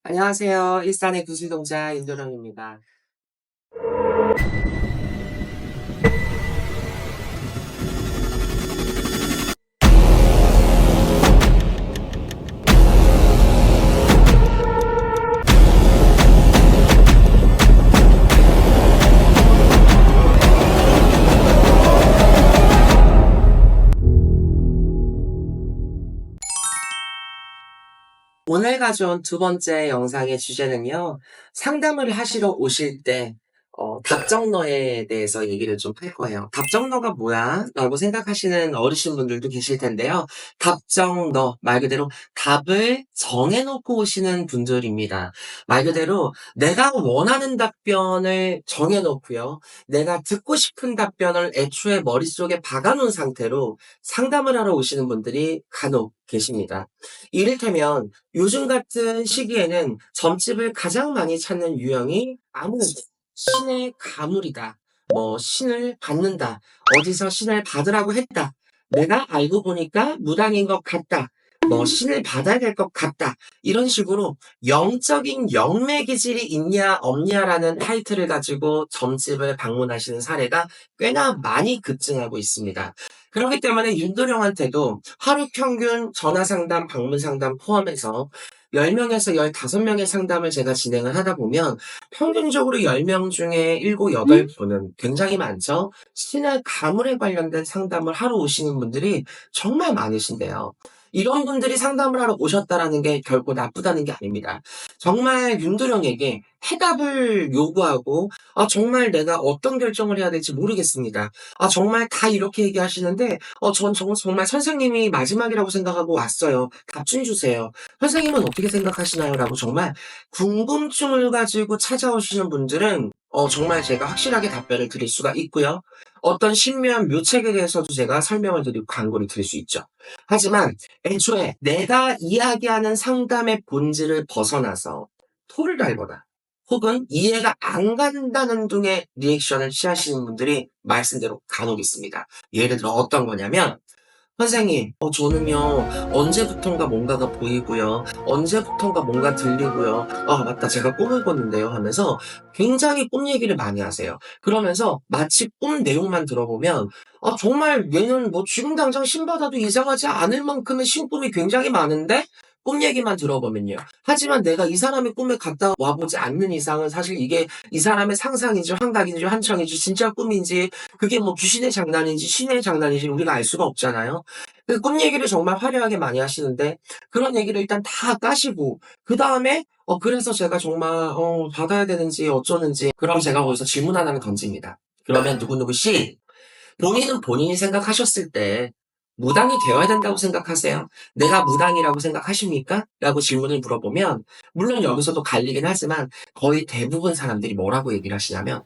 안녕하세요. 일산의 구슬동자 윤도령입니다. 오늘 가져온 두 번째 영상의 주제는요. 상담을 하시러 오실 때 답정너에 대해서 얘기를 좀 할 거예요. 답정너가 뭐야? 라고 생각하시는 어르신분들도 계실 텐데요. 답정너, 말 그대로 답을 정해놓고 오시는 분들입니다. 말 그대로 내가 원하는 답변을 정해놓고요. 내가 듣고 싶은 답변을 애초에 머릿속에 박아놓은 상태로 상담을 하러 오시는 분들이 간혹 계십니다. 이를테면 요즘 같은 시기에는 점집을 가장 많이 찾는 유형이 아무래도 신의 가물이다. 신을 받는다. 어디서 신을 받으라고 했다. 내가 알고 보니까 무당인 것 같다. 신을 받아야 될 것 같다. 이런 식으로 영적인 영매 기질이 있냐 없냐라는 타이틀을 가지고 점집을 방문하시는 사례가 꽤나 많이 급증하고 있습니다. 그렇기 때문에 윤도령한테도 하루 평균 전화 상담, 방문 상담 포함해서 10명에서 15명의 상담을 제가 진행을 하다 보면 평균적으로 10명 중에 7, 8분은 굉장히 많죠. 신의 가물에 관련된 상담을 하러 오시는 분들이 정말 많으신데요. 이런 분들이 상담을 하러 오셨다라는 게 결코 나쁘다는 게 아닙니다. 정말 윤도령에게 해답을 요구하고 정말 내가 어떤 결정을 해야 될지 모르겠습니다. 정말 다 이렇게 얘기하시는데 전 정말 선생님이 마지막이라고 생각하고 왔어요. 답 좀 주세요. 선생님은 어떻게 생각하시나요? 라고 정말 궁금증을 가지고 찾아오시는 분들은 정말 제가 확실하게 답변을 드릴 수가 있고요. 어떤 신묘한 묘책에 대해서도 제가 설명을 드리고 광고를 드릴 수 있죠. 하지만 애초에 내가 이야기하는 상담의 본질을 벗어나서 토를 달거나 혹은 이해가 안 간다는 등의 리액션을 취하시는 분들이 말씀대로 간혹 있습니다. 예를 들어 어떤 거냐면 선생님, 저는요, 언제부턴가 뭔가가 보이고요, 언제부턴가 뭔가 들리고요, 맞다, 제가 꿈을 꿨는데요 하면서 굉장히 꿈 얘기를 많이 하세요. 그러면서 마치 꿈 내용만 들어보면, 정말 얘는 지금 당장 신받아도 이상하지 않을 만큼의 신꿈이 굉장히 많은데, 꿈 얘기만 들어보면요. 하지만 내가 이 사람의 꿈에 갔다 와보지 않는 이상은 사실 이게 이 사람의 상상인지 환각인지 환청인지 진짜 꿈인지 그게 귀신의 장난인지 신의 장난인지 우리가 알 수가 없잖아요. 그 꿈 얘기를 정말 화려하게 많이 하시는데 그런 얘기를 일단 다 까시고 그다음에 그래서 제가 정말 받아야 되는지 어쩌는지 그럼 제가 거기서 질문 하나를 던집니다. 그러면 누구누구 씨 본인은 본인이 생각하셨을 때 무당이 되어야 된다고 생각하세요? 내가 무당이라고 생각하십니까? 라고 질문을 물어보면 물론 여기서도 갈리긴 하지만 거의 대부분 사람들이 뭐라고 얘기를 하시냐면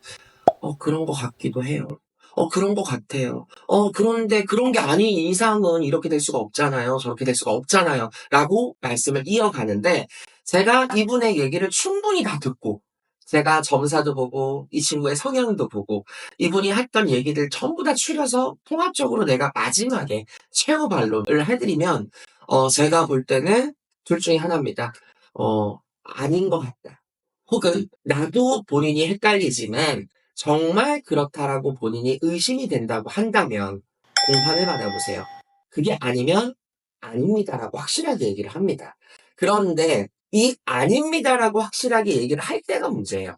그런 것 같기도 해요. 그런 것 같아요. 그런데 그런 게 아닌 이상은 이렇게 될 수가 없잖아요. 저렇게 될 수가 없잖아요. 라고 말씀을 이어가는데 제가 이분의 얘기를 충분히 다 듣고 제가 점사도 보고 이 친구의 성향도 보고 이분이 했던 얘기들 전부 다 추려서 통합적으로 내가 마지막에 최후 반론을 해드리면 제가 볼 때는 둘 중에 하나입니다. 아닌 것 같다. 혹은 나도 본인이 헷갈리지만 정말 그렇다라고 본인이 의심이 된다고 한다면 공판을 받아보세요. 그게 아니면 아닙니다라고 확실하게 얘기를 합니다. 그런데 이 아닙니다라고 확실하게 얘기를 할 때가 문제예요.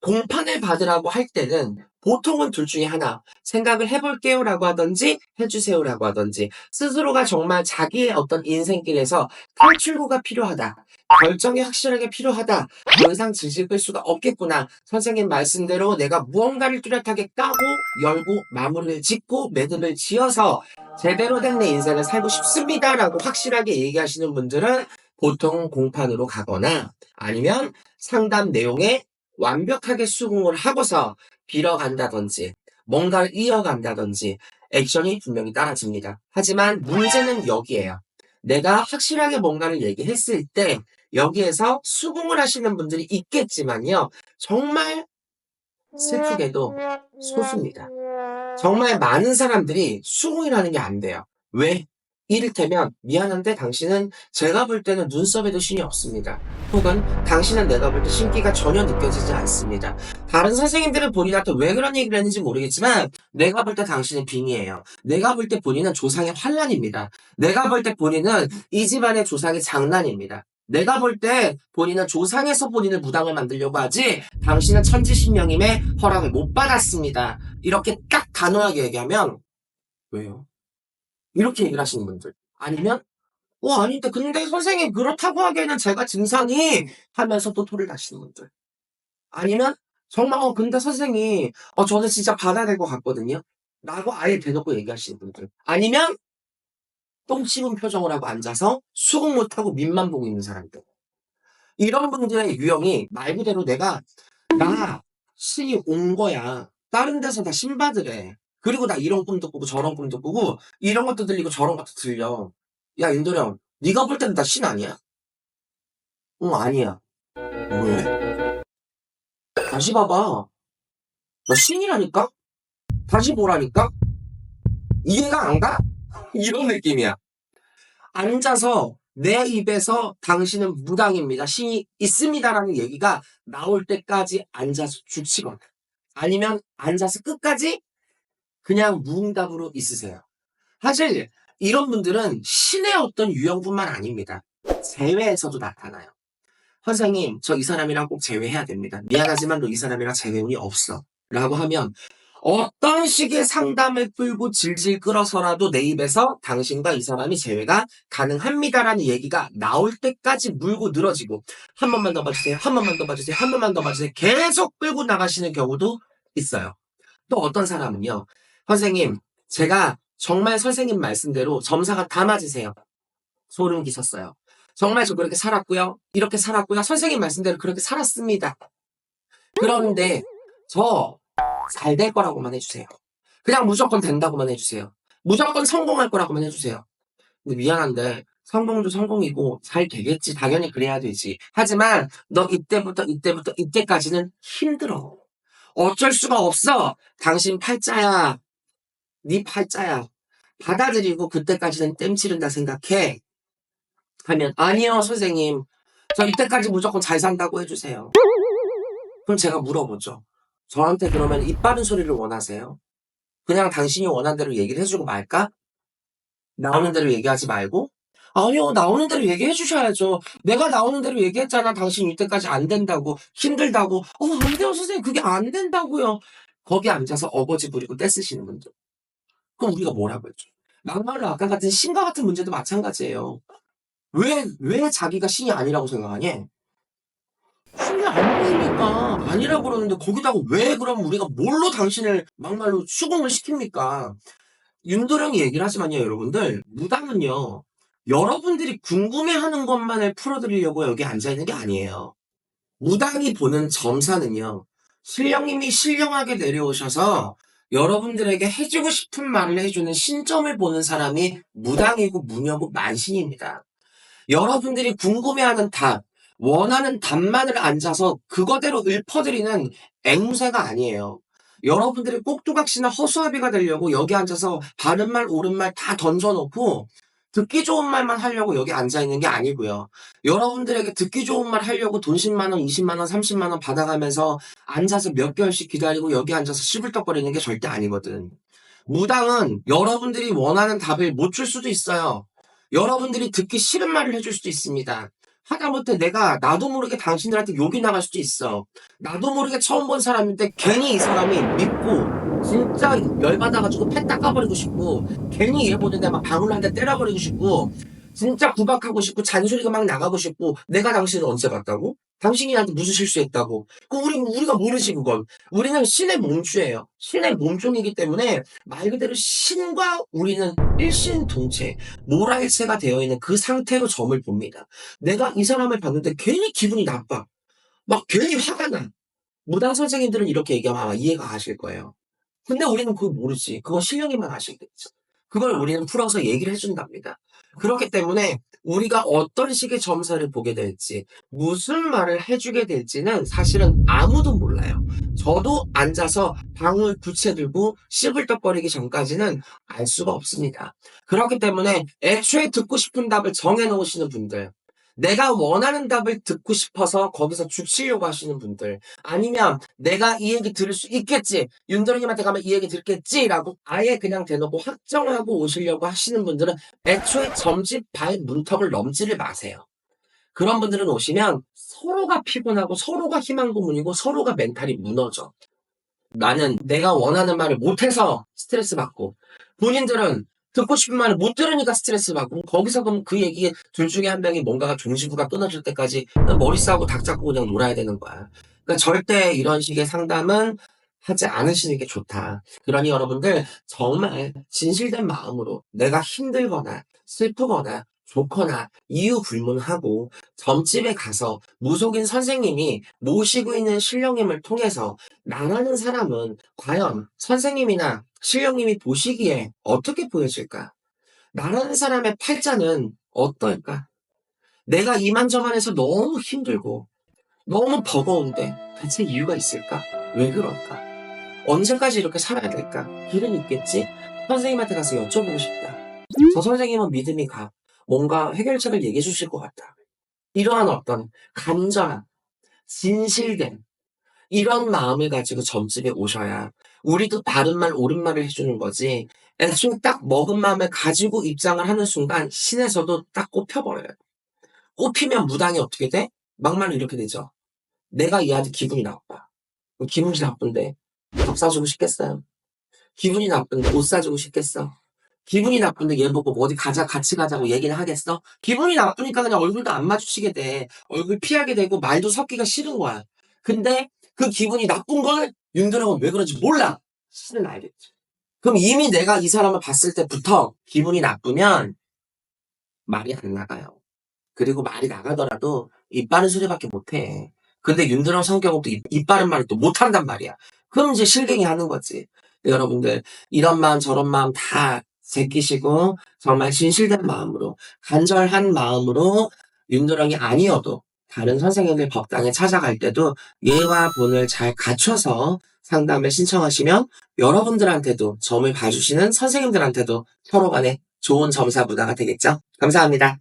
공판을 받으라고 할 때는 보통은 둘 중에 하나, 생각을 해볼게요라고 하든지 해주세요라고 하든지 스스로가 정말 자기의 어떤 인생길에서 탈출구가 필요하다. 결정이 확실하게 필요하다. 더 이상 질질 끌 수가 없겠구나. 선생님 말씀대로 내가 무언가를 뚜렷하게 까고 열고 마무리를 짓고 매듭을 지어서 제대로 된 내 인생을 살고 싶습니다라고 확실하게 얘기하시는 분들은 보통 공판으로 가거나 아니면 상담 내용에 완벽하게 수긍을 하고서 빌어간다든지 뭔가를 이어간다든지 액션이 분명히 따라집니다. 하지만 문제는 여기에요. 내가 확실하게 뭔가를 얘기했을 때 여기에서 수긍을 하시는 분들이 있겠지만요. 정말 슬프게도 소수입니다. 정말 많은 사람들이 수긍이라는 게 안 돼요. 왜? 이를테면 미안한데 당신은 제가 볼 때는 눈썹에도 신이 없습니다. 혹은 당신은 내가 볼 때 신기가 전혀 느껴지지 않습니다. 다른 선생님들은 본인한테 왜 그런 얘기를 했는지 모르겠지만 내가 볼 때 당신은 빙의예요. 내가 볼 때 본인은 조상의 환란입니다. 내가 볼 때 본인은 이 집안의 조상의 장난입니다. 내가 볼 때 본인은 조상에서 본인을 무당을 만들려고 하지 당신은 천지신명임의 허락을 못 받았습니다. 이렇게 딱 단호하게 얘기하면 왜요? 이렇게 얘기를 하시는 분들. 아니면 아닌데 근데 선생님 그렇다고 하기에는 제가 증상이 하면서 또 토를 다시는 분들. 아니면 정말 근데 선생님 저는 진짜 받아야 될 것 같거든요. 라고 아예 대놓고 얘기하시는 분들. 아니면 똥 씹은 표정을 하고 앉아서 수긍 못하고 밑만 보고 있는 사람들. 이런 분들의 유형이 말 그대로 나 신이 온 거야. 다른 데서 다 신 받으래. 그리고 나 이런 꿈도 꾸고 저런 꿈도 꾸고 이런 것도 들리고 저런 것도 들려. 야 윤도령 네가 볼 때는 나 신 아니야? 응 아니야. 왜? 다시 봐봐. 나 신이라니까? 다시 보라니까? 이해가 안 가? 이런 느낌이야. 앉아서 내 입에서 당신은 무당입니다. 신이 있습니다라는 얘기가 나올 때까지 앉아서 죽치거나 아니면 앉아서 끝까지 그냥 무응답으로 있으세요. 사실 이런 분들은 신의 어떤 유형뿐만 아닙니다. 재회에서도 나타나요. 선생님, 저 이 사람이랑 꼭 재회해야 됩니다. 미안하지만 너 이 사람이랑 재회운이 없어. 라고 하면 어떤 식의 상담을 끌고 질질 끌어서라도 내 입에서 당신과 이 사람이 재회가 가능합니다라는 얘기가 나올 때까지 물고 늘어지고 한 번만 더 봐주세요. 한 번만 더 봐주세요. 한 번만 더 봐주세요. 계속 끌고 나가시는 경우도 있어요. 또 어떤 사람은요. 선생님, 제가 정말 선생님 말씀대로 점사가 다 맞으세요. 소름 끼쳤어요. 정말 저 그렇게 살았고요. 이렇게 살았고요. 선생님 말씀대로 그렇게 살았습니다. 그런데 저 잘 될 거라고만 해주세요. 그냥 무조건 된다고만 해주세요. 무조건 성공할 거라고만 해주세요. 근데 미안한데 성공도 성공이고 잘 되겠지. 당연히 그래야 되지. 하지만 너 이때부터 이때부터 이때까지는 힘들어. 어쩔 수가 없어. 당신 팔자야. 네 팔자야. 받아들이고 그때까지는 땜 치른다 생각해. 하면 아니요 선생님. 저 이때까지 무조건 잘 산다고 해주세요. 그럼 제가 물어보죠. 저한테 그러면 입 바른 소리를 원하세요? 그냥 당신이 원하는 대로 얘기를 해주고 말까? 나오는 대로 얘기하지 말고? 아니요, 나오는 대로 얘기해 주셔야죠. 내가 나오는 대로 얘기했잖아. 당신 이때까지 안 된다고. 힘들다고. 안 돼요, 선생님. 그게 안 된다고요. 거기 앉아서 어거지 부리고 떼쓰시는 분들. 그럼 우리가 뭐라고 했죠? 막말로 아까 같은 신과 같은 문제도 마찬가지예요. 왜 자기가 신이 아니라고 생각하니? 신이 아니니까 아니라고 그러는데 거기다가 왜 그럼 우리가 뭘로 당신을 막말로 수긍을 시킵니까? 윤도령이 얘기를 하지만요, 여러분들. 무당은요, 여러분들이 궁금해하는 것만을 풀어드리려고 여기 앉아있는 게 아니에요. 무당이 보는 점사는요, 신령님이 신령하게 내려오셔서 여러분들에게 해주고 싶은 말을 해주는 신점을 보는 사람이 무당이고 무녀고 만신입니다. 여러분들이 궁금해하는 답, 원하는 답만을 앉아서 그거대로 읊어드리는 앵무새가 아니에요. 여러분들이 꼭두각시나 허수아비가 되려고 여기 앉아서 바른 말, 옳은 말 다 던져놓고 듣기 좋은 말만 하려고 여기 앉아있는 게 아니고요. 여러분들에게 듣기 좋은 말 하려고 돈 10만 원, 20만 원, 30만 원 받아가면서 앉아서 몇 개월씩 기다리고 여기 앉아서 시불떡거리는 게 절대 아니거든. 무당은 여러분들이 원하는 답을 못 줄 수도 있어요. 여러분들이 듣기 싫은 말을 해줄 수도 있습니다. 하다못해 내가 나도 모르게 당신들한테 욕이 나갈 수도 있어. 나도 모르게 처음 본 사람인데 괜히 이 사람이 믿고 진짜 열받아가지고 패 닦아버리고 싶고 괜히 얘 보는데 막 방울 한 대 때려버리고 싶고 진짜 구박하고 싶고 잔소리가 막 나가고 싶고 내가 당신을 언제 봤다고? 당신이 나한테 무슨 실수했다고? 우리가 모르지 그건. 우리는 신의 몸주예요. 신의 몸종이기 때문에 말 그대로 신과 우리는 일신동체, 모라일체가 되어 있는 그 상태로 점을 봅니다. 내가 이 사람을 봤는데 괜히 기분이 나빠. 막 괜히 화가 나. 무당 선생님들은 이렇게 얘기하면 아마 이해가 가실 거예요. 근데 우리는 그걸 모르지. 그건 신령이만 아시겠죠. 그걸 우리는 풀어서 얘기를 해준답니다. 그렇기 때문에 우리가 어떤 식의 점사를 보게 될지, 무슨 말을 해주게 될지는 사실은 아무도 몰라요. 저도 앉아서 방울 부채 들고 씨불떡거리기 전까지는 알 수가 없습니다. 그렇기 때문에 애초에 듣고 싶은 답을 정해놓으시는 분들, 내가 원하는 답을 듣고 싶어서 거기서 죽치려고 하시는 분들, 아니면 내가 이 얘기 들을 수 있겠지, 윤도령님한테 가면 이 얘기 듣겠지라고 아예 그냥 대놓고 확정하고 오시려고 하시는 분들은 애초에 점집 발 문턱을 넘지를 마세요. 그런 분들은 오시면 서로가 피곤하고 서로가 희망 고문이고 서로가 멘탈이 무너져. 나는 내가 원하는 말을 못해서 스트레스 받고, 본인들은 듣고 싶은 말을 못 들으니까 스트레스 받고, 거기서 그럼 그 얘기에 둘 중에 한 명이 뭔가가 종지부가 끊어질 때까지 머리 싸고 닭 잡고 그냥 놀아야 되는 거야. 그러니까 절대 이런 식의 상담은 하지 않으시는 게 좋다. 그러니 여러분들 정말 진실된 마음으로 내가 힘들거나 슬프거나 좋거나 이유 불문하고 점집에 가서 무속인 선생님이 모시고 있는 신령님을 통해서 나라는 사람은 과연 선생님이나 신령님이 보시기에 어떻게 보여질까? 나라는 사람의 팔자는 어떨까? 내가 이만저만해서 너무 힘들고 너무 버거운데 대체 이유가 있을까? 왜 그럴까? 언제까지 이렇게 살아야 될까? 길은 있겠지? 선생님한테 가서 여쭤보고 싶다. 저 선생님은 믿음이 가. 뭔가 해결책을 얘기해 주실 것 같다. 이러한 어떤 간절함, 진실됨, 이런 마음을 가지고 점집에 오셔야 우리도 바른 말, 옳은 말을 해주는 거지. 애초에 딱 먹은 마음을 가지고 입장을 하는 순간 신에서도 딱 꼽혀버려요. 꼽히면 무당이 어떻게 돼? 막말로 이렇게 되죠. 내가 이 아들 기분이 나빠. 기분이 나쁜데 밥 사주고 싶겠어요? 기분이 나쁜데 옷 사주고 싶겠어? 기분이 나쁜데 얘 보고 뭐 어디 가자, 같이 가자고 얘기를 하겠어? 기분이 나쁘니까 그냥 얼굴도 안 마주치게 돼. 얼굴 피하게 되고 말도 섞기가 싫은 거야. 근데 그 기분이 나쁜 걸 윤도령은 왜 그런지 몰라. 신은 알겠지. 그럼 이미 내가 이 사람을 봤을 때부터 기분이 나쁘면 말이 안 나가요. 그리고 말이 나가더라도 입 바른 소리밖에 못해. 근데 윤도령 성격은 또 입 바른 말을 또 못한단 말이야. 그럼 이제 실갱이 하는 거지. 여러분들 이런 마음 저런 마음 다 제끼시고 정말 진실된 마음으로 간절한 마음으로 윤도령이 아니어도 다른 선생님들 법당에 찾아갈 때도 예와 본을 잘 갖춰서 상담을 신청하시면 여러분들한테도 점을 봐주시는 선생님들한테도 서로 간에 좋은 점사부다가 되겠죠. 감사합니다.